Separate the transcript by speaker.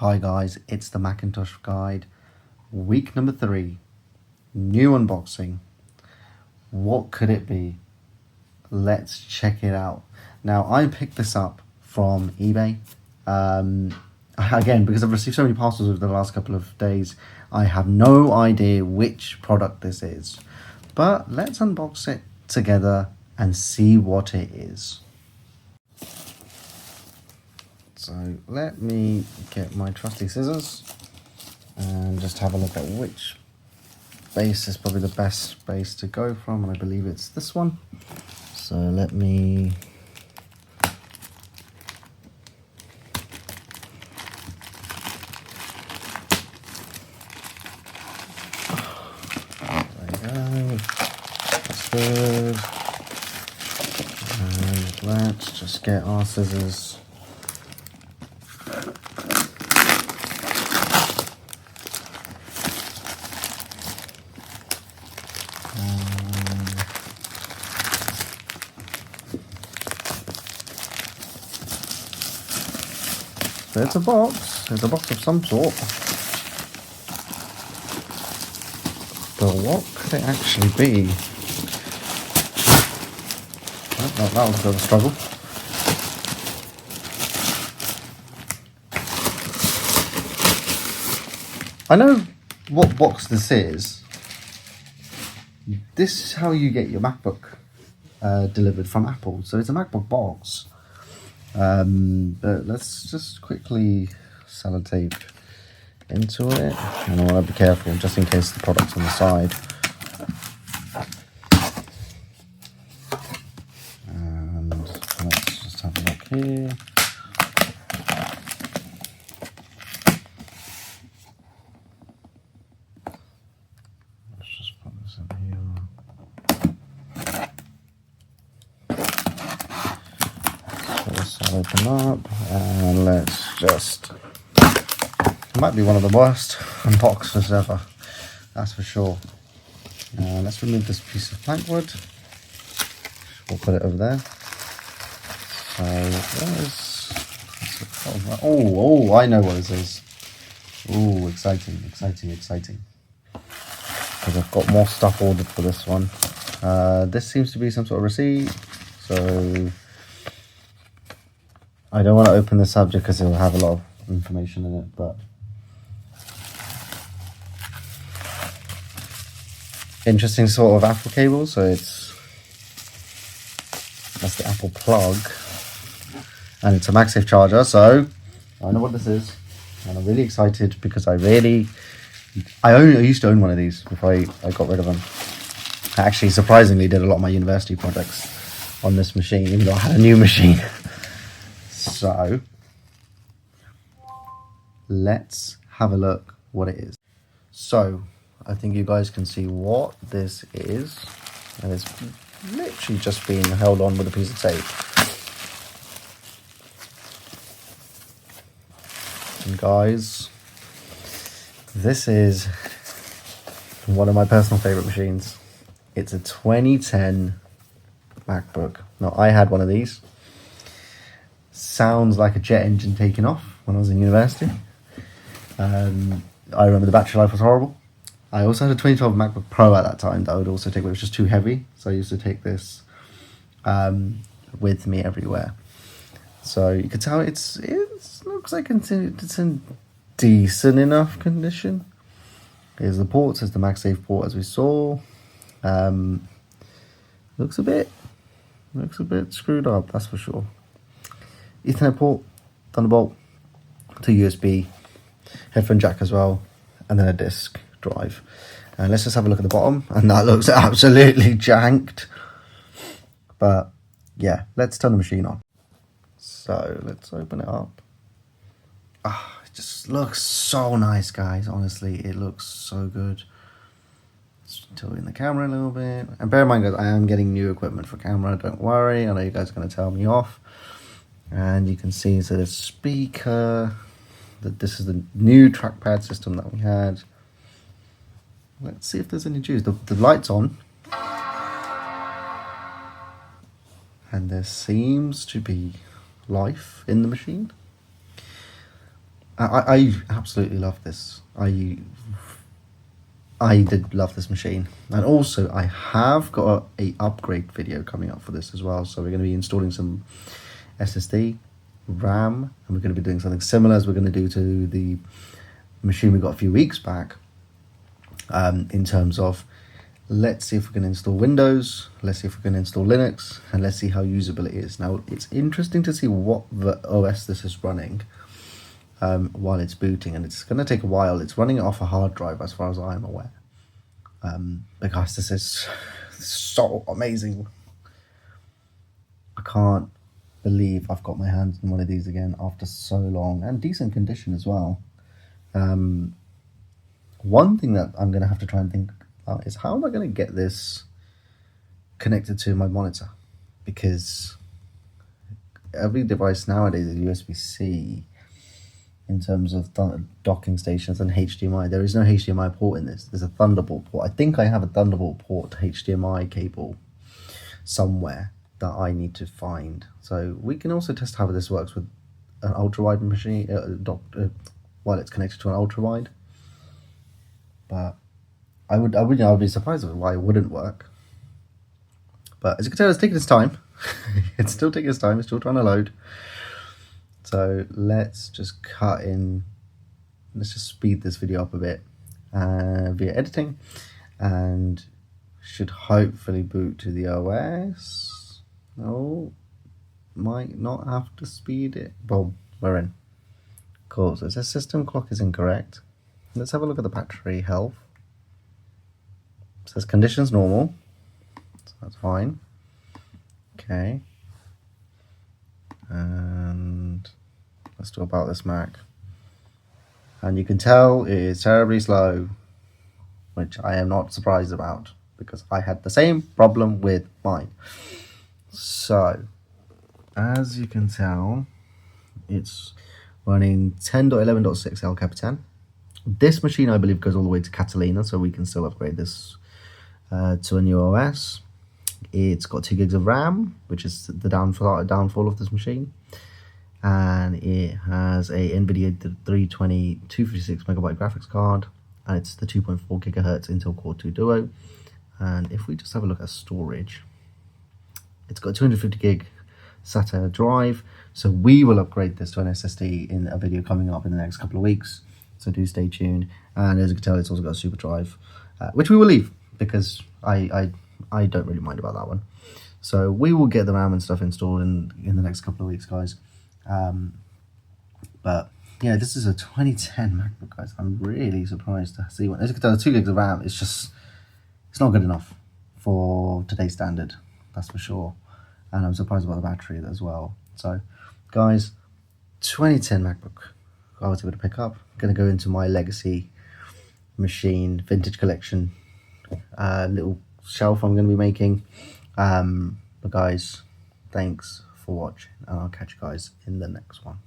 Speaker 1: Hi guys, it's the Macintosh Guide, week number 3, new unboxing. What could it be? Let's check it out. Now, I picked this up from eBay. Again, because I've received so many parcels over the last couple of days, I have no idea which product this is. But let's unbox it together and see what it is. So let me get my trusty scissors and just have a look at which base is probably the best base to go from, and I believe it's this one. So let me there you go. That's good. And let's just get our scissors. So it's a box. It's a box of some sort. But what could it actually be? Oh, that was a bit of a struggle. I know what box this is. This is how you get your MacBook delivered from Apple. So it's a MacBook box. But let's just quickly sellotape into it, and I want to be careful just in case the product's on the side. And let's just have a look here. Let's just put this in here. Open up, and let's just, it might be one of the worst unboxers ever, that's for sure. Let's remove this piece of plank wood. We'll put it over there. So oh, I know what this is. Oh, exciting. Because I've got more stuff ordered for this one. This seems to be some sort of receipt, so I don't want to open this up because it will have a lot of information in it, but interesting sort of Apple cable. So that's the Apple plug, and it's a MagSafe charger. So I know what this is, and I'm really excited because I used to own one of these before I got rid of them. I actually surprisingly did a lot of my university projects on this machine, even though I had a new machine. So let's have a look what it is. So I think you guys can see what this is, and it's literally just being held on with a piece of tape. And guys, this is one of my personal favorite machines. It's a 2010 MacBook. Now, I had one of these. Sounds like a jet engine taking off when I was in university. I remember the battery life was horrible. I also had a 2012 MacBook Pro at that time that I would also take, but it was just too heavy. So I used to take this with me everywhere. So you can tell it looks like it's in decent enough condition. Here's the ports. There's the MagSafe port as we saw. Looks a bit screwed up, that's for sure. Ethernet port, Thunderbolt to USB, headphone jack as well, and then a disk drive. And let's just have a look at the bottom, and that looks absolutely janked. But yeah, let's turn the machine on. So let's open it up. It just looks so nice, guys. Honestly, it looks so good. Let's tilt in the camera a little bit. And bear in mind, guys, I am getting new equipment for camera. Don't worry. I know you guys are going to tell me off. And you can see, so the speaker, that this is the new trackpad system that we had. Let's see if there's any juice. The light's on. and there seems to be life in the machine. I absolutely love this. I did love this machine, and also I have got a upgrade video coming up for this as well. So we're going to be installing some SSD, RAM, and we're going to be doing something similar as we're going to do to the machine we got a few weeks back. In terms of, let's see if we can install Windows, let's see if we can install Linux, and let's see how usable it is. Now it's interesting to see what the OS this is running. While it's booting, and it's going to take a while. It's running it off a hard drive as far as I'm aware, because this is so amazing. I can't believe I've got my hands on one of these again after so long, and decent condition as well. One thing that I'm going to have to try and think about is how am I going to get this connected to my monitor, because every device nowadays is USB-C in terms of docking stations and HDMI. There is no HDMI port in this. There's a Thunderbolt port. I think I have a Thunderbolt port HDMI cable somewhere that I need to find. So we can also test how this works with an ultra-wide machine while it's connected to an ultra-wide. But I would be surprised why it wouldn't work. But as you can tell, it's taking its time. It's still taking its time. It's still trying to load. So let's just let's just speed this video up a bit via editing, and should hopefully boot to the OS. Oh, might not have to speed it. Boom, we're in. Cool, so it says system clock is incorrect. Let's have a look at the battery health. It says conditions normal, so that's fine. Okay. And let's do about this Mac. And you can tell it is terribly slow, which I am not surprised about, because I had the same problem with mine. So, as you can tell, it's running 10.11.6 El Capitan. This machine, I believe, goes all the way to Catalina, so we can still upgrade this to a new OS. It's got 2 gigs of RAM, which is the downfall of this machine. And it has a NVIDIA 320 256 megabyte graphics card, and it's the 2.4 gigahertz Intel Core 2 Duo. And if we just have a look at storage, it's got 250 gig SATA drive, so we will upgrade this to an SSD in a video coming up in the next couple of weeks, so do stay tuned. And as you can tell, it's also got a super drive, which we will leave, because I don't really mind about that one. So we will get the RAM and stuff installed in the next couple of weeks, guys. But yeah, this is a 2010 MacBook, guys. I'm really surprised to see one. As you can tell, 2 gigs of RAM is just, it's not good enough for today's standard, that's for sure. And I'm surprised about the battery as well. So guys, 2010 MacBook I was able to pick up. I'm gonna go into my legacy machine vintage collection little shelf I'm gonna be making. But guys, thanks for watching, and I'll catch you guys in the next one.